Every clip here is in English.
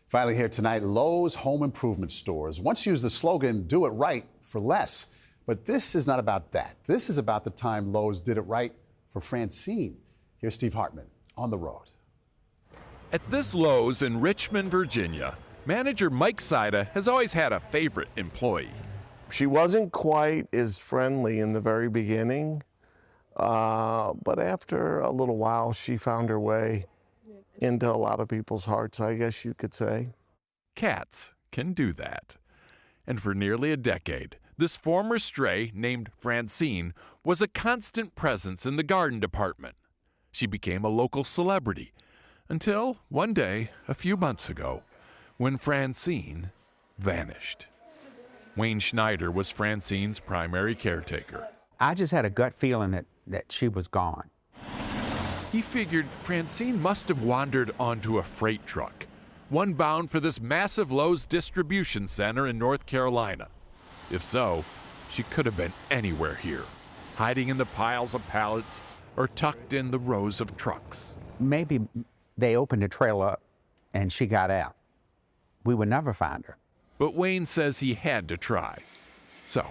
Finally here tonight, Lowe's home improvement stores once used the slogan, do it right for less. But this is not about that. This is about the time Lowe's did it right for Francine. Here's Steve Hartman on the road. At this Lowe's in Richmond, Virginia, manager Mike Seida has always had a favorite employee. She wasn't quite as friendly in the very beginning, but after a little while, she found her way into a lot of people's hearts, I guess you could say. Cats can do that. And for nearly a decade, this former stray named Francine was a constant presence in the garden department. She became a local celebrity until one day, a few months ago, when Francine vanished. Wayne Schneider was Francine's primary caretaker. I just had a gut feeling that she was gone. He figured Francine must have wandered onto a freight truck, one bound for this massive Lowe's distribution center in North Carolina. If so, she could have been anywhere here, hiding in the piles of pallets or tucked in the rows of trucks. Maybe they opened the trailer up and she got out. We would never find her. But Wayne says he had to try. So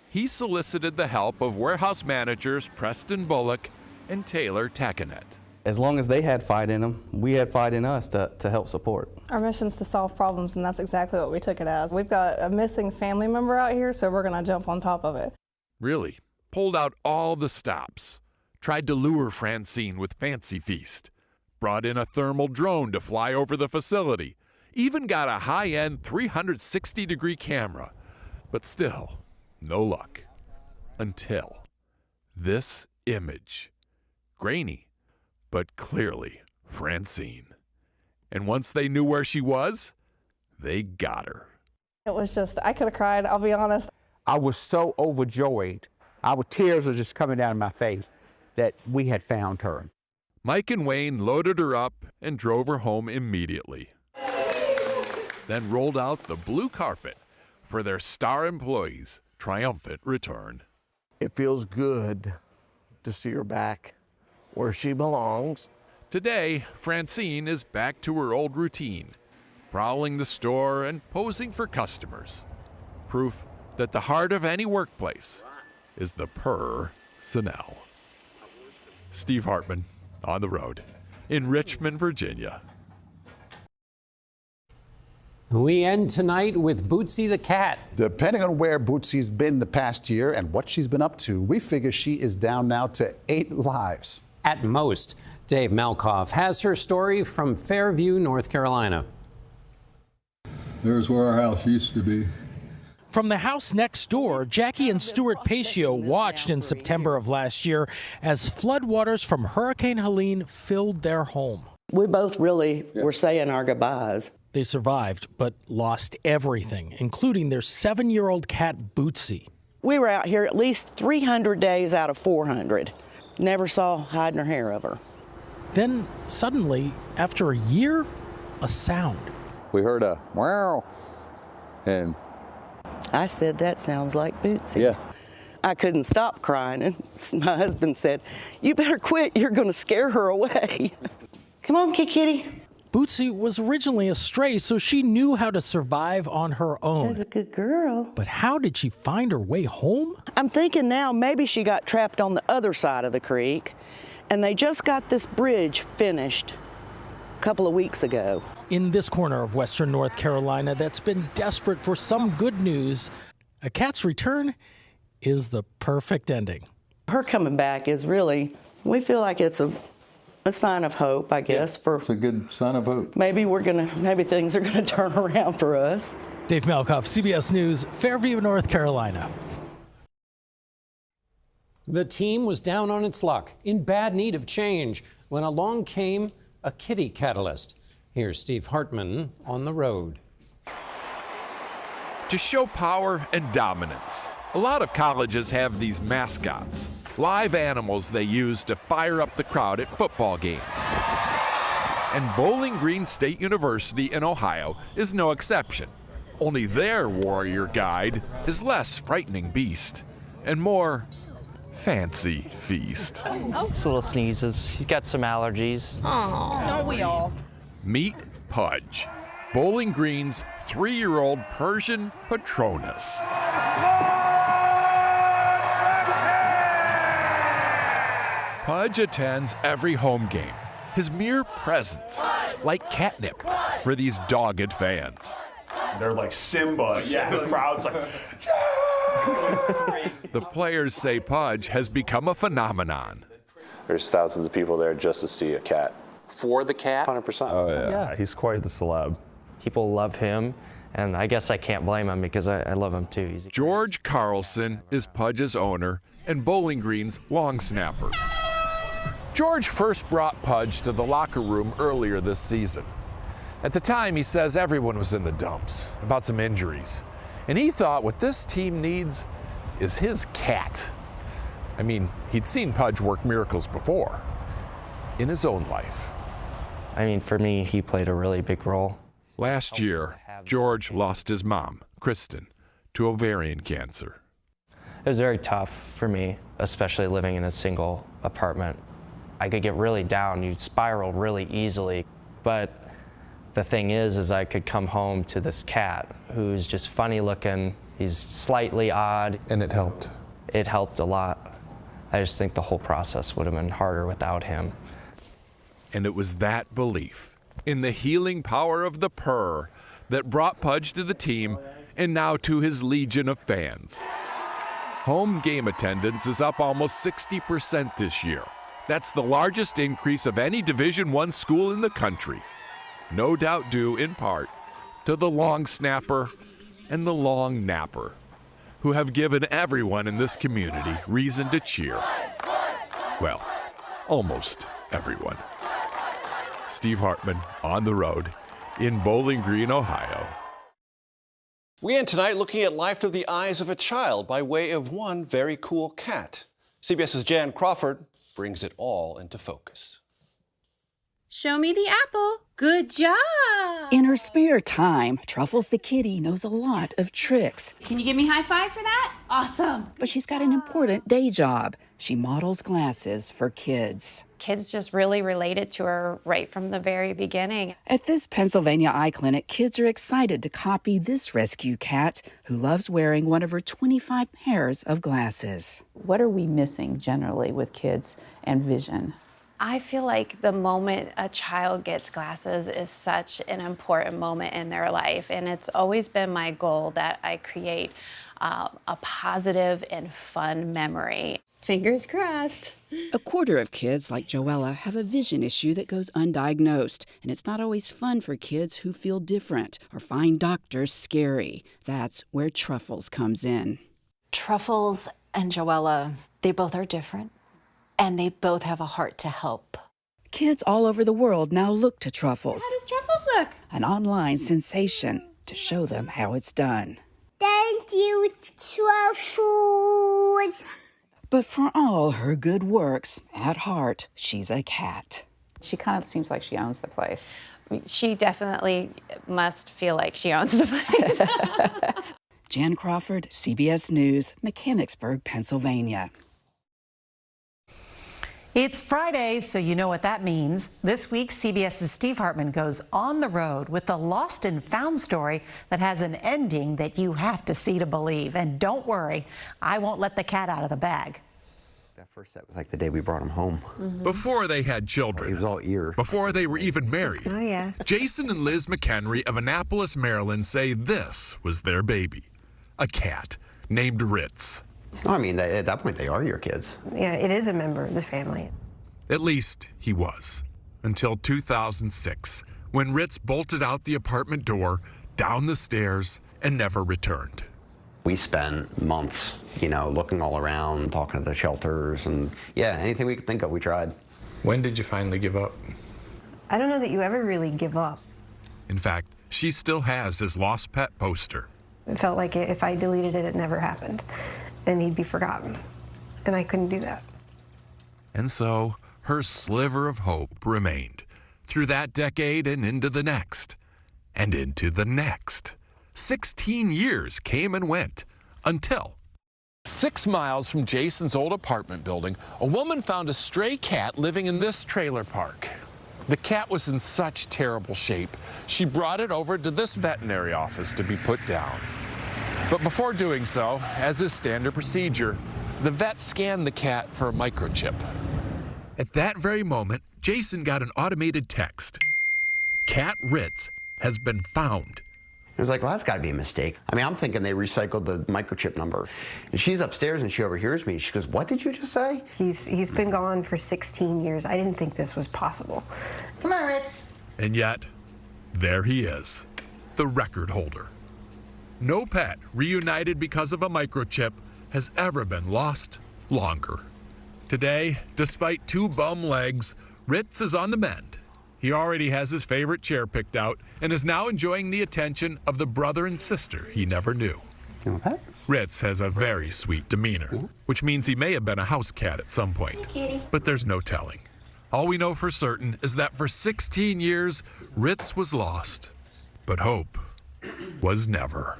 he solicited the help of warehouse managers Preston Bullock and Taylor Tacanet. As long as they had fight in them, we had fight in us to help support. Our mission's to solve problems, and that's exactly what we took it as. We've got a missing family member out here, so we're going to jump on top of it. Really, pulled out all the stops, tried to lure Francine with fancy feast, brought in a thermal drone to fly over the facility, even got a high-end 360-degree camera. But still, no luck. Until this image. Grainy, but clearly Francine. And once they knew where she was, they got her. It was just, I could have cried, I'll be honest. I was so overjoyed. Tears were just coming down my face that we had found her. Mike and Wayne loaded her up and drove her home immediately. Then rolled out the blue carpet for their star employees' triumphant return. It feels good to see her back where she belongs. Today, Francine is back to her old routine, prowling the store and posing for customers. Proof that the heart of any workplace is the personnel. Steve Hartman on the road in Richmond, Virginia. We end tonight with Bootsy the cat. Depending on where Bootsy's been the past year and what she's been up to, we figure she is down now to 8 lives. At most. Dave Malkoff has her story from Fairview, North Carolina. There's where our house used to be. From the house next door, Jackie and Stuart Pacio watched in September of last year as floodwaters from Hurricane Helene filled their home. We both really were saying our goodbyes. They survived, but lost everything, including their 7-year-old cat, Bootsy. We were out here at least 300 days out of 400. Never saw hide nor hair of her. Then, suddenly, after a year, a sound. We heard a wow, and I said, that sounds like Bootsy. yeah. I couldn't stop crying, and my husband said, you better quit, you're going to scare her away. Come on, kitty. Bootsy was originally a stray, so she knew how to survive on her own. That's a good girl. But how did she find her way home? I'm thinking now maybe she got trapped on the other side of the creek, and they just got this bridge finished a couple of weeks ago. In this corner of western North Carolina that's been desperate for some good news, a cat's return is the perfect ending. Her coming back is really, we feel like it's a sign of hope, I guess. Yeah, it's a good sign of hope. Maybe things are gonna turn around for us. Dave Malkoff, CBS News, Fairview, North Carolina. The team was down on its luck, in bad need of change, when along came a kitty catalyst. Here's Steve Hartman on the road. To show power and dominance, a lot of colleges have these mascots, live animals they use to fire up the crowd at football games. And Bowling Green State University in Ohio is no exception. Only their warrior guide is less frightening beast and more fancy feast. Just little sneezes. He's got some allergies. Oh, don't we all? Meet Pudge. Bowling Green's 3-year-old Persian Patronus. Pudge attends every home game. His mere presence, like catnip for these dogged fans. They're like Simba. Yeah, the crowd's like, The players say Pudge has become a phenomenon. There's thousands of people there just to see a cat. For the cat? 100%. oh yeah, he's quite the celeb. People love him, and I guess I can't blame him because I love him too. George Carlson is Pudge's owner and Bowling Green's long snapper. George first brought Pudge to the locker room earlier this season. At the time, he says everyone was in the dumps about some injuries. And he thought what this team needs is his cat. I mean, he'd seen Pudge work miracles before in his own life. I mean, for me, he played a really big role. Last year, George lost his mom, Kristen, to ovarian cancer. It was very tough for me, especially living in a single apartment. I could get really down, you'd spiral really easily. But the thing is I could come home to this cat who's just funny looking, he's slightly odd. And it helped? It helped a lot. I just think the whole process would have been harder without him. And it was that belief in the healing power of the purr that brought Pudge to the team and now to his legion of fans. Home game attendance is up almost 60% this year. That's the largest increase of any Division I school in the country. No doubt due in part to the long snapper and the long napper, who have given everyone in this community reason to cheer. Well, almost everyone. Steve Hartman on the road in Bowling Green, Ohio. We end tonight looking at life through the eyes of a child by way of one very cool cat. CBS's Jan Crawford brings it all into focus. Show me the apple. Good job. In her spare time, Truffles the kitty knows a lot of tricks. Can you give me a high five for that? Awesome. But she's got an important day job. She models glasses for kids. Kids just really related to her right from the very beginning. At this Pennsylvania eye clinic, kids are excited to copy this rescue cat who loves wearing one of her 25 pairs of glasses. What are we missing generally with kids and vision? I feel like the moment a child gets glasses is such an important moment in their life, and it's always been my goal that I create a positive and fun memory. Fingers crossed. A quarter of kids like Joella have a vision issue that goes undiagnosed, and it's not always fun for kids who feel different or find doctors scary. That's where Truffles comes in. Truffles and Joella, they both are different, and they both have a heart to help. Kids all over the world now look to Truffles. How does Truffles look? An online sensation to show them how it's done. Thank you, Truffles. But for all her good works, at heart, she's a cat. She kind of seems like she owns the place. She definitely must feel like she owns the place. Jan Crawford, CBS News, Mechanicsburg, Pennsylvania. It's Friday, so you know what that means. This week, CBS's Steve Hartman goes on the road with the lost and found story that has an ending that you have to see to believe. And don't worry, I won't let the cat out of the bag. That first set was like the day we brought him home. Before they had children. He was all ear. Before they were even married. Oh, yeah. Jason and Liz McHenry of Annapolis, Maryland say this was their baby, a cat named Ritz. I mean, at that point, they are your kids. Yeah, it is a member of the family. At least he was, until 2006, when Ritz bolted out the apartment door, down the stairs, and never returned. We spent months, looking all around, talking to the shelters, and yeah, anything we could think of, we tried. When did you finally give up? I don't know that you ever really give up. In fact, she still has his lost pet poster. It felt like if I deleted it, it never happened, and he'd be forgotten, and I couldn't do that. And so her sliver of hope remained through that decade and into the next, and into the next. 16 years came and went until 6 miles from Jason's old apartment building, a woman found a stray cat living in this trailer park. The cat was in such terrible shape, she brought it over to this veterinary office to be put down. But before doing so, as is standard procedure, the vet scanned the cat for a microchip. At that very moment, Jason got an automated text. Cat Ritz has been found. I was like, well, that's got to be a mistake. I mean, I'm thinking they recycled the microchip number. And she's upstairs and she overhears me. She goes, what did you just say? He's been gone for 16 years. I didn't think this was possible. Come on, Ritz. And yet, there he is, the record holder. No pet reunited because of a microchip has ever been lost longer. Today, despite 2 bum legs, Ritz is on the mend. He already has his favorite chair picked out and is now enjoying the attention of the brother and sister he never knew. Ritz has a very sweet demeanor, which means he may have been a house cat at some point. But there's no telling. All we know for certain is that for 16 years, Ritz was lost. But hope was never.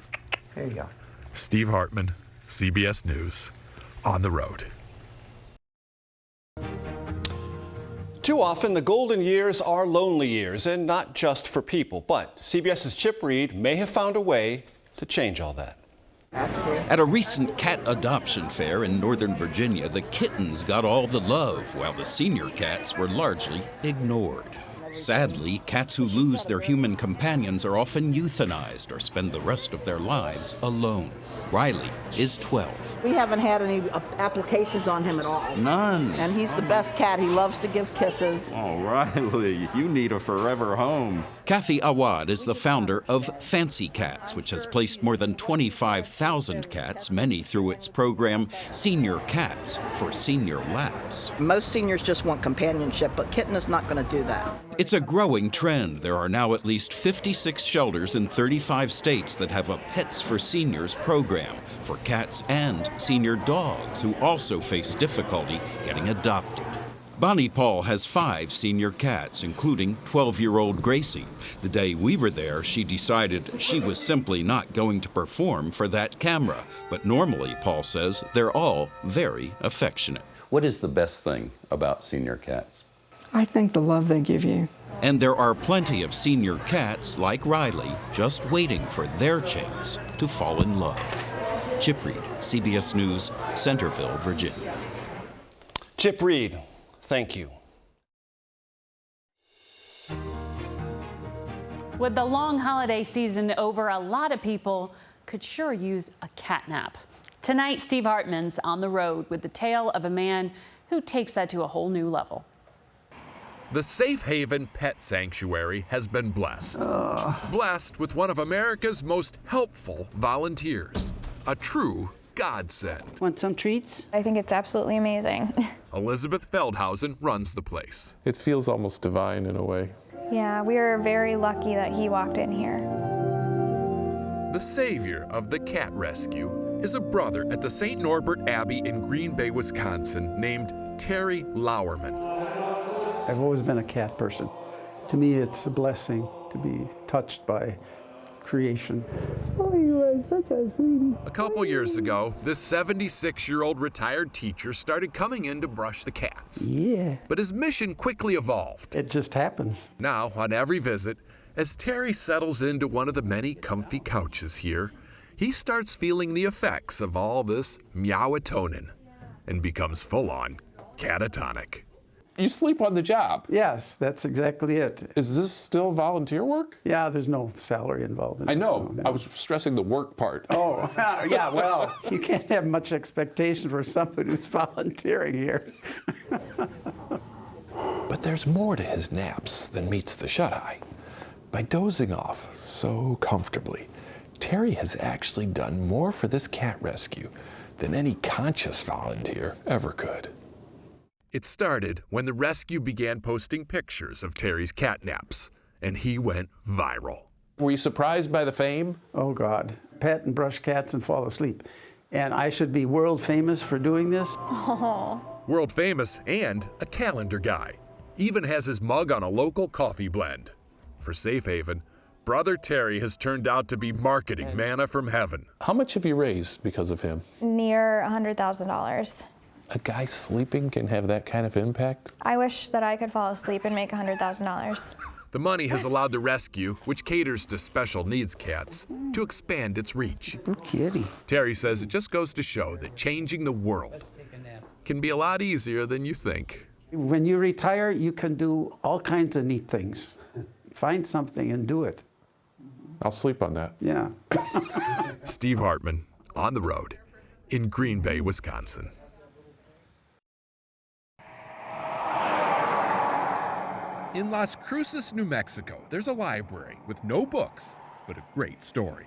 There you go. Steve Hartman, CBS News, on the road. Too often, the golden years are lonely years, and not just for people. But CBS's Chip Reed may have found a way to change all that. At a recent cat adoption fair in Northern Virginia, the kittens got all the love, while the senior cats were largely ignored. Sadly, cats who lose their human companions are often euthanized or spend the rest of their lives alone. Riley is 12. We haven't had any applications on him at all. None. And he's the best cat. He loves to give kisses. Oh, Riley, you need a forever home. Kathy Awad is the founder of Fancy Cats, which has placed more than 25,000 cats, many through its program, Senior Cats, for senior laps. Most seniors just want companionship, but Kitten is not going to do that. It's a growing trend. There are now at least 56 shelters in 35 states that have a Pets for Seniors program for cats and senior dogs who also face difficulty getting adopted. Bonnie Paul has 5 senior cats, including 12-year-old Gracie. The day we were there, she decided she was simply not going to perform for that camera. But normally, Paul says, they're all very affectionate. What is the best thing about senior cats? I think the love they give you. And there are plenty of senior cats like Riley just waiting for their chance to fall in love. Chip Reed, CBS News, Centerville, Virginia. Chip Reed, thank you. With the long holiday season over, a lot of people could sure use a cat nap. Tonight, Steve Hartman's on the road with the tale of a man who takes that to a whole new level. The Safe Haven Pet Sanctuary has been blessed. Blessed with one of America's most helpful volunteers. A true godsend. Want some treats? I think it's absolutely amazing. Elizabeth Feldhausen runs the place. It feels almost divine in a way. Yeah, we were very lucky that he walked in here. The savior of the cat rescue is a brother at the St. Norbert Abbey in Green Bay, Wisconsin, named Terry Lowerman. I've always been a cat person. To me, it's a blessing to be touched by creation. Oh, you are such a sweetie. A couple years ago, this 76-year-old retired teacher started coming in to brush the cats. Yeah. But his mission quickly evolved. It just happens. Now, on every visit, as Terry settles into one of the many comfy couches here, he starts feeling the effects of all this meowatonin and becomes full-on catatonic. You sleep on the job? Yes, that's exactly it. Is this still volunteer work? Yeah, there's no salary involved in it. I know. So, I was stressing the work part. Oh, yeah, well, you can't have much expectation for somebody who's volunteering here. But there's more to his naps than meets the shut-eye. By dozing off so comfortably, Terry has actually done more for this cat rescue than any conscious volunteer ever could. It started when the rescue began posting pictures of Terry's cat naps, and he went viral. Were you surprised by the fame? Oh, God. Pet and brush cats and fall asleep. And I should be world famous for doing this? Oh. World famous and a calendar guy. Even has his mug on a local coffee blend. For Safe Haven, Brother Terry has turned out to be marketing manna from heaven. How much have you raised because of him? Near $100,000. A guy sleeping can have that kind of impact? I wish that I could fall asleep and make $100,000. The money has allowed the rescue, which caters to special needs cats, to expand its reach. Good kitty. Terry says it just goes to show that changing the world can be a lot easier than you think. When you retire, you can do all kinds of neat things. Find something and do it. I'll sleep on that. Yeah. Steve Hartman, on the road, in Green Bay, Wisconsin. In Las Cruces, New Mexico, there's a library with no books, but a great story.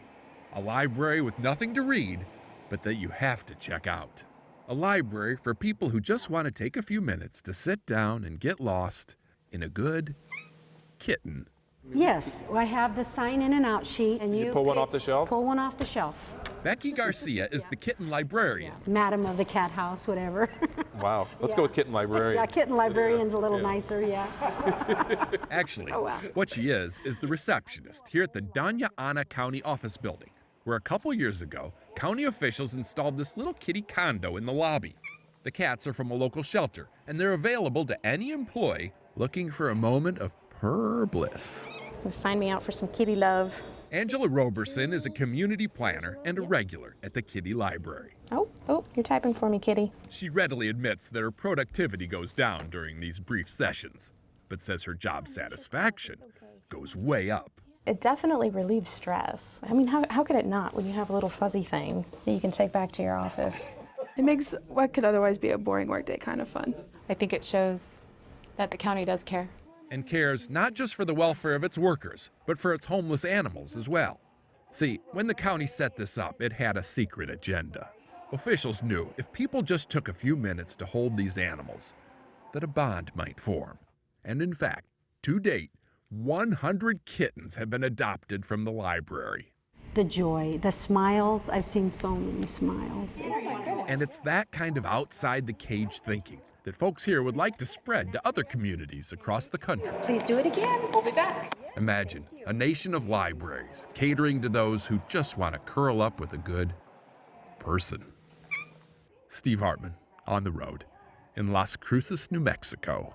A library with nothing to read, but that you have to check out. A library for people who just want to take a few minutes to sit down and get lost in a good kitten. Yes, I have the sign in and out sheet. And you pull one off the shelf? Pull one off the shelf. Becky Garcia is the kitten librarian. Madam of the cat house, whatever. Wow, let's go with kitten librarian. Yeah, kitten librarian's a little nicer, yeah. Actually, Oh, wow. what she is the receptionist here at the Doña Ana County Office Building, where a couple years ago, county officials installed this little kitty condo in the lobby. The cats are from a local shelter, and they're available to any employee looking for a moment of purr bliss. Sign me out for some kitty love. Angela Roberson is a community planner and a regular at the Kitty Library. Oh, you're typing for me, kitty. She readily admits that her productivity goes down during these brief sessions, but says her job satisfaction goes way up. It definitely relieves stress. I mean, how could it not when you have a little fuzzy thing that you can take back to your office? It makes what could otherwise be a boring workday kind of fun. I think it shows that the county does care. And cares not just for the welfare of its workers, but for its homeless animals as well. See, when the county set this up, it had a secret agenda. Officials knew if people just took a few minutes to hold these animals, that a bond might form. And in fact, to date, 100 kittens have been adopted from the library. The joy, the smiles, I've seen so many smiles. And it's that kind of outside the cage thinking that folks here would like to spread to other communities across the country. Please do it again. We'll be back. Imagine a nation of libraries catering to those who just want to curl up with a good person. Steve Hartman, on the road in Las Cruces, New Mexico.